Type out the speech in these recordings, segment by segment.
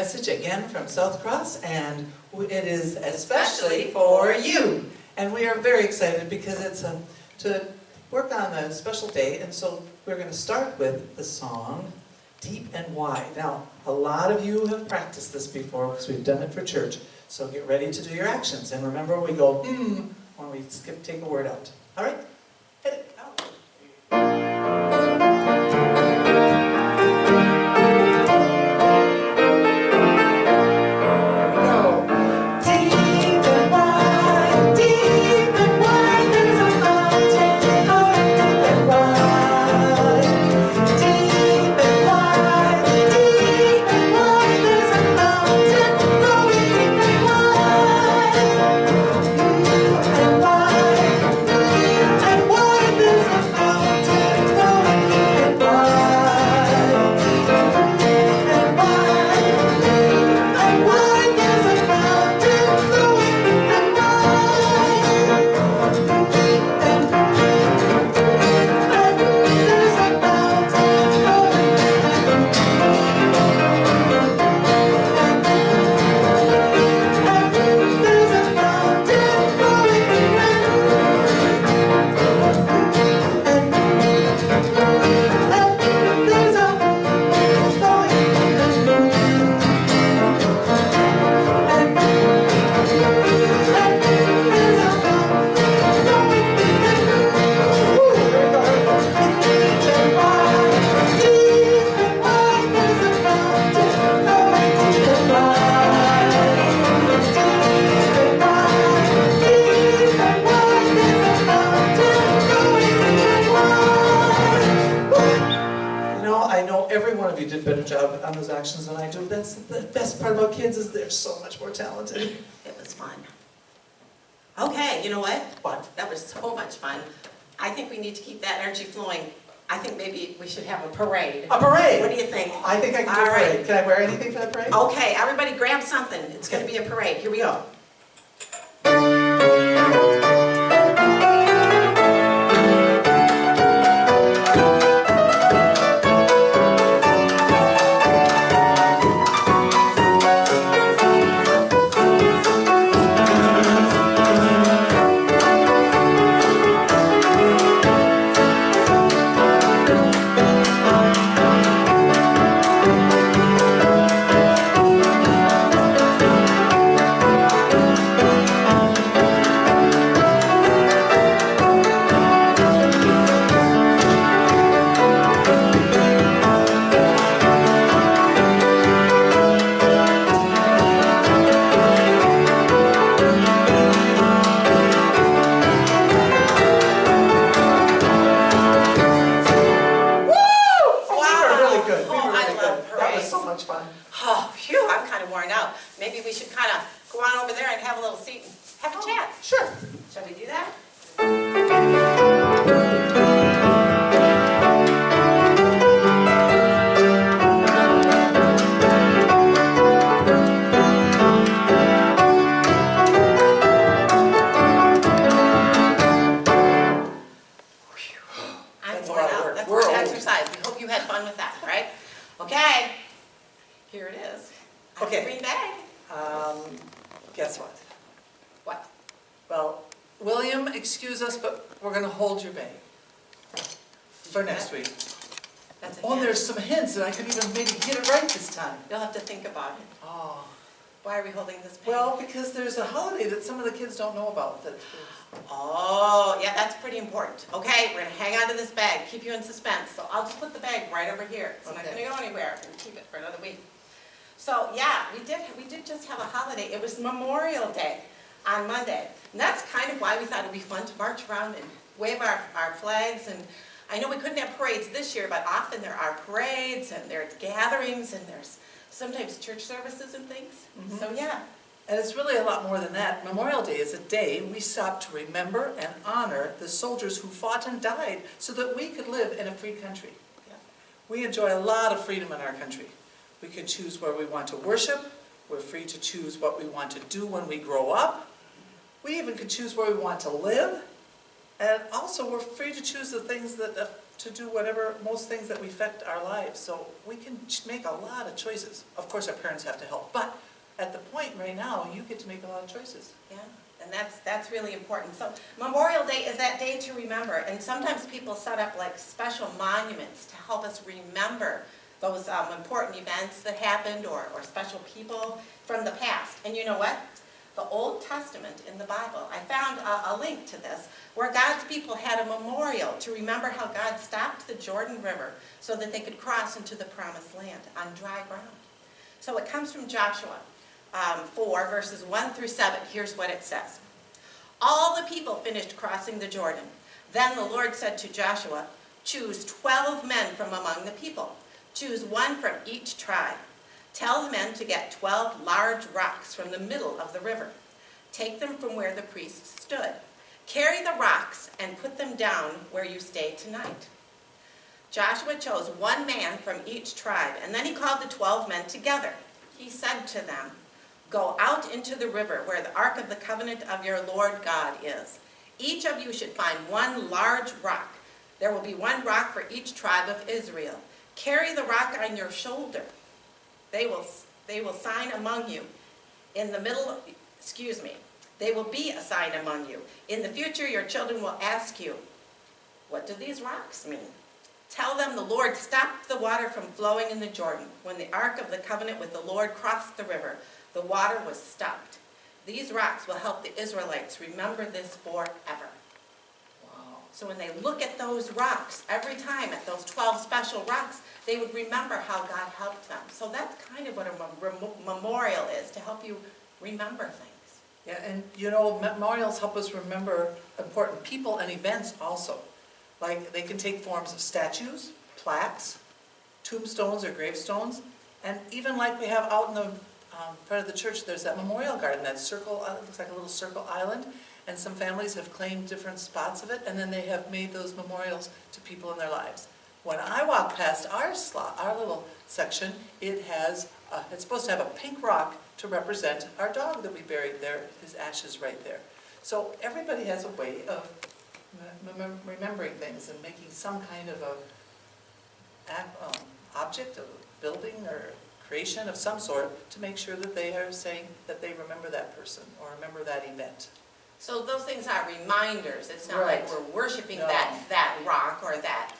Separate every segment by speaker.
Speaker 1: message again from SouthCross, and it is especially for you. And we are very excited because it's to work on a special day, and so we're going to start with the song Deep and Wide. Now, a lot of you have practiced this before because we've done it for church, so get ready to do your actions. And remember, we go, when we take a word out. All right? Hit it. Every one of you did a better job on those actions than I do. That's the best part about kids, is they're so much more talented.
Speaker 2: It was fun. Okay, you know what?
Speaker 1: What?
Speaker 2: That was so much fun. I think we need to keep that energy flowing. I think maybe we should have a parade.
Speaker 1: A parade?
Speaker 2: What do you think?
Speaker 1: I think I can do a parade. Can I wear anything for the parade?
Speaker 2: Okay, everybody grab something. It's going to be a parade. Here we go. Oh, phew, I'm kind of worn out. Maybe we should kind of go on over there and have a little seat and have a chat.
Speaker 1: Sure.
Speaker 2: Shall we do that? I'm worn out. That's more exercise. We hope you had fun with that, right? Okay. Here it is.
Speaker 1: Okay.
Speaker 2: Green bag.
Speaker 1: Guess what?
Speaker 2: What?
Speaker 1: Well, William, excuse us, but we're going to hold your bag for next week.
Speaker 2: That's a
Speaker 1: Oh,
Speaker 2: hint.
Speaker 1: there's some hints, and I could even maybe get it right this time.
Speaker 2: You'll have to think about it.
Speaker 1: Oh.
Speaker 2: Why are we holding this bag?
Speaker 1: Well, because there's a holiday that some of the kids don't know about.
Speaker 2: Oh, yeah, that's pretty important. Okay, we're going to hang on to this bag, keep you in suspense. So I'll just put the bag right over here. It's not going to go anywhere. We're going to keep it for another week. So yeah, we did just have a holiday. It was Memorial Day on Monday. And that's kind of why we thought it would be fun to march around and wave our flags. And I know we couldn't have parades this year, but often there are parades and there's gatherings and there's sometimes church services and things. So yeah.
Speaker 3: And it's really a lot more than that. Memorial Day is a day we stop to remember and honor the soldiers who fought and died so that we could live in a free country.
Speaker 2: Yeah.
Speaker 3: We enjoy a lot of freedom in our country. We can choose where we want to worship. We're free to choose what we want to do when we grow up. We even can choose where we want to live. And also we're free to choose the things that to do whatever, most things that affect our lives. So we can make a lot of choices. Of course, our parents have to help, but at the point right now, you get to make a lot of choices.
Speaker 2: Yeah, and that's really important. So Memorial Day is that day to remember, and sometimes people set up like special monuments to help us remember those important events that happened or special people from the past. And you know what? The Old Testament in the Bible, I found a link to this, where God's people had a memorial to remember how God stopped the Jordan River so that they could cross into the Promised Land on dry ground. So it comes from Joshua 4, verses 1 through 7. Here's what it says. All the people finished crossing the Jordan. Then the Lord said to Joshua, choose 12 men from among the people. Choose one from each tribe. Tell the men to get 12 large rocks from the middle of the river. Take them from where the priests stood. Carry the rocks and put them down where you stay tonight. Joshua chose one man from each tribe, and then he called the 12 men together. He said to them, go out into the river where the ark of the covenant of your Lord God is. Each of you should find one large rock. There will be one rock for each tribe of Israel. Carry the rock on your shoulder. They will sign among you. In the middle, they will be a sign among you. In the future, your children will ask you, what do these rocks mean? Tell them the Lord stopped the water from flowing in the Jordan. When the ark of the covenant with the Lord crossed the river, the water was stopped. These rocks will help the Israelites remember this forever. Wow. So when they look at those rocks, every time at those 12 special rocks, they would remember how God helped them. So that's kind of what a memorial is, to help you remember things.
Speaker 3: Yeah, and you know, memorials help us remember important people and events also. Like, they can take forms of statues, plaques, tombstones or gravestones, and even like we have out in the front of the church, there's that memorial garden, that circle, it looks like a little circle island, and some families have claimed different spots of it, and then they have made those memorials to people in their lives. When I walk past our little section, it's supposed to have a pink rock to represent our dog that we buried there, his ashes right there. So everybody has a way of remembering things and making some kind of a object, of a building or creation of some sort, to make sure that they are saying that they remember that person or remember that event.
Speaker 2: So those things are reminders. It's not
Speaker 3: Right.
Speaker 2: like we're worshiping that rock or that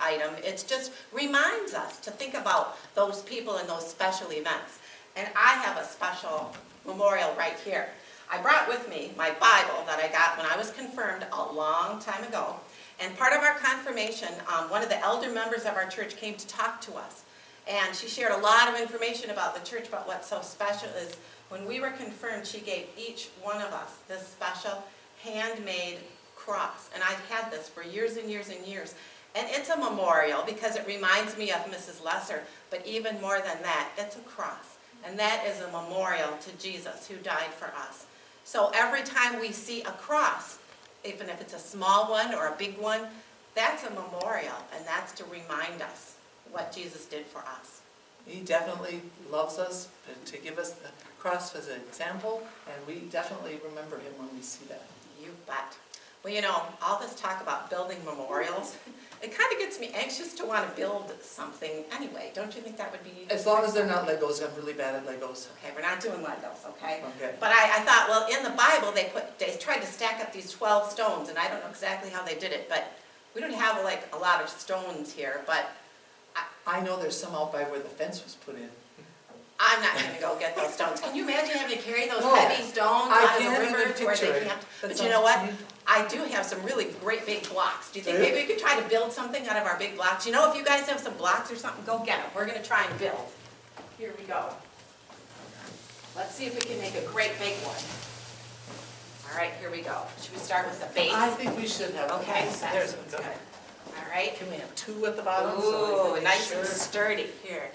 Speaker 2: item. It just reminds us to think about those people and those special events. And I have a special memorial right here. I brought with me my Bible that I got when I was confirmed a long time ago. And part of our confirmation, one of the elder members of our church came to talk to us. And she shared a lot of information about the church, about what's so special is when we were confirmed, she gave each one of us this special handmade cross. And I've had this for years and years and years. And it's a memorial because it reminds me of Mrs. Lesser, but even more than that, it's a cross. And that is a memorial to Jesus who died for us. So every time we see a cross, even if it's a small one or a big one, that's a memorial, and that's to remind us what Jesus did for us.
Speaker 3: He definitely loves us to give us the cross as an example, and we definitely remember him when we see that.
Speaker 2: You bet. Well, you know, all this talk about building memorials, it kind of gets me anxious to want to build something anyway. Don't you think that would be...
Speaker 3: As long as they're not Legos, I'm really bad at Legos.
Speaker 2: Okay, we're not doing Legos, okay?
Speaker 3: Okay.
Speaker 2: But I thought, well, in the Bible, they tried to stack up these 12 stones, and I don't know exactly how they did it, but we don't have, like, a lot of stones here, but...
Speaker 3: I know there's some out by where the fence was put in.
Speaker 2: I'm not going to go get those stones. Can you imagine having to carry those heavy stones out of the river to where they camped? But you know what? I do have some really great big blocks. Do you think maybe we could try to build something out of our big blocks? You know, if you guys have some blocks or something, go get them. We're going to try and build. Here we go. Let's see if we can make a great big one. All right, here we go. Should we start with the base?
Speaker 3: I think we should have.
Speaker 2: Okay,
Speaker 3: There's
Speaker 2: good. All right.
Speaker 3: Can we have two at the bottom?
Speaker 2: Ooh, nice and sturdy. Here.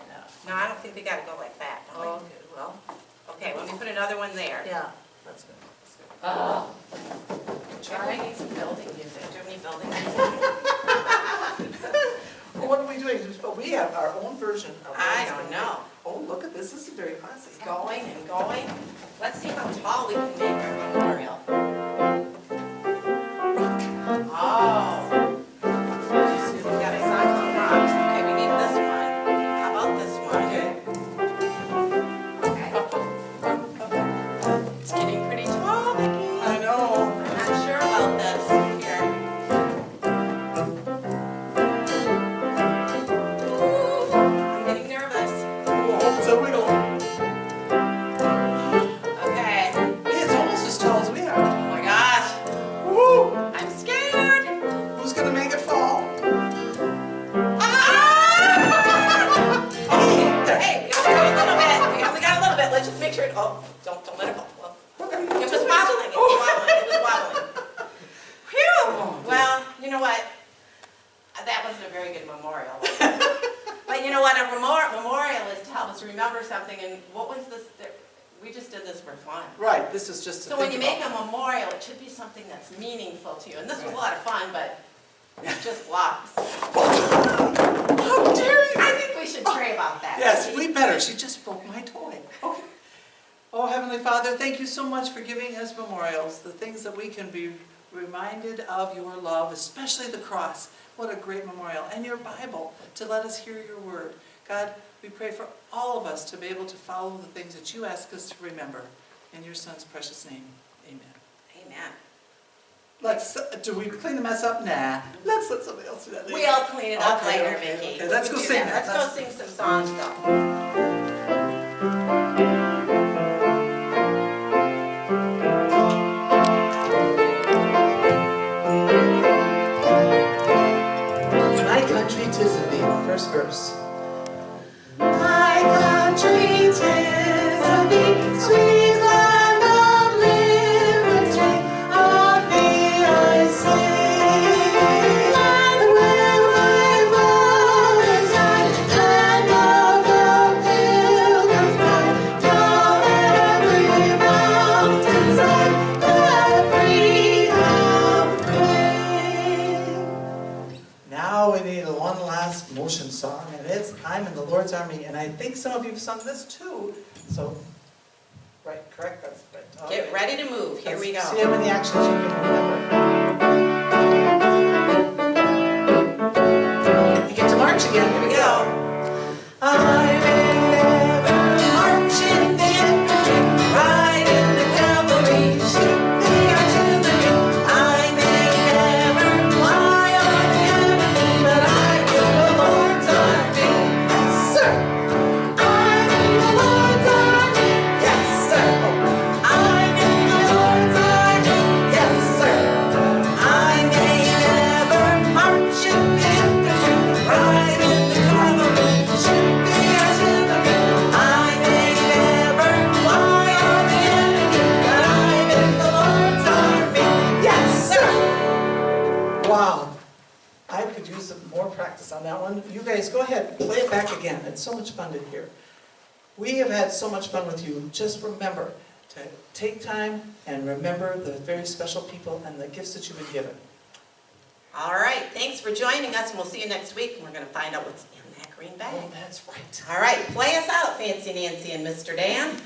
Speaker 2: No, I don't think we got to go like that.
Speaker 3: Okay, well.
Speaker 2: Okay, let me put another one there.
Speaker 3: Yeah, that's good.
Speaker 2: Maybe we need some building music. Do you have any building music?
Speaker 3: Well, what are we doing? We have our own version of
Speaker 2: I don't know.
Speaker 3: Oh, look at this. This is very classy.
Speaker 2: It's going and going. Let's see how tall we can make our memorial. Oh. You see, we got know what? That wasn't a very good memorial. But you know what, a memorial is to help us remember something, and what was this, we just did this for fun.
Speaker 3: Right, this is just to
Speaker 2: So
Speaker 3: think
Speaker 2: when you make
Speaker 3: about.
Speaker 2: a memorial, it should be something that's meaningful to you, and this was a lot of fun, but it's just blocks.
Speaker 3: How dare you!
Speaker 2: I think we should pray about that.
Speaker 3: Yes, we better. She just broke my toy. Okay. Oh, Heavenly Father, thank you so much for giving us memorials, the things that we can be reminded of your love, especially the cross. What a great memorial. And your Bible, to let us hear your word. God, we pray for all of us to be able to follow the things that you ask us to remember. In your Son's precious name, amen.
Speaker 2: Amen.
Speaker 3: Do we clean the mess up? Nah. Let's let somebody else do that later.
Speaker 2: We'll clean it up
Speaker 3: Okay,
Speaker 2: later,
Speaker 3: okay,
Speaker 2: Vicki.
Speaker 3: okay. Let's go
Speaker 2: Do
Speaker 3: sing
Speaker 2: that.
Speaker 3: that.
Speaker 2: Let's go sing some songs, though.
Speaker 1: My country, 'tis of thee, first verse.
Speaker 2: My country, 'tis of thee, sweet land of liberty, of thee I sing. Land where my fathers died, land of the pilgrim's pride, from every mountainside, let freedom ring.
Speaker 1: Now we need one last motion song, and it's I'm in the Lord's Army, and I think some of you have sung this too, so, right, correct, that's right.
Speaker 2: Get
Speaker 1: Okay.
Speaker 2: ready to move, here we go.
Speaker 1: See how many actions you can remember. You get to march again, here we go. I may never march in the infantry, ride in the cavalry, shoot the artillery. I may never fly on the enemy, but I'm in the Lord's army. Yes, sir. I'm in the Lord's army. Yes, sir. I'm in the Lord's army. Yes, sir. I may never march in the infantry, ride in the cavalry, shoot the artillery. I may never fly on the enemy, but I'm in the Lord's army. Yes, sir. Wow. I could use some more practice on that one. You guys go ahead, play it back again. It's so much fun to hear. We have had so much fun with you. Just remember to take time and remember the very special people and the gifts that you've been given.
Speaker 2: All right, thanks for joining us, and we'll see you next week, and we're going to find out what's in that green bag.
Speaker 1: Oh, that's right.
Speaker 2: All right, play us out, Fancy Nancy and Mr. Dan.